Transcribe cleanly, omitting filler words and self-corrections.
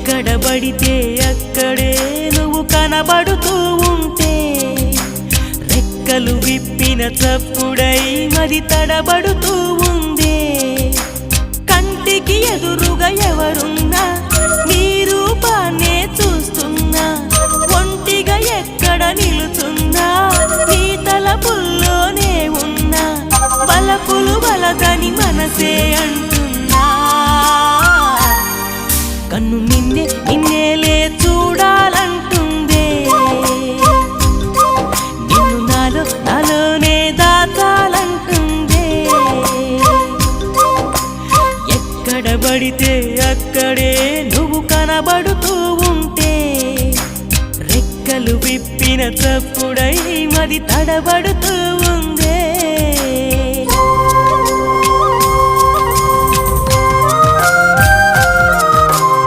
ఎక్కడ పడితే అక్కడే నువ్వు కనబడుతూ ఉంటే రెక్కలు విప్పిన చప్పుడై మది తడబడుతూ ఉందే కంటికి ఎదురుగా ఎవరున్నా నీ రూపాన్నే చూస్తున్నా ఒంటిగా ఎక్కడ నిలుచున్నా నీ తలపుల్లోనే ఉన్నా బలపులు బలదని మనసే అంటున్నా కన్ను నిన్నేలే చూడాలంటుందే నిన్ను నాలోనే దాచాలంటుందే ఎక్కడ పడితే అక్కడే నువ్వు కనబడుతూ ఉంటే రెక్కలు విప్పిన చప్పుడై మది తడబడుతూ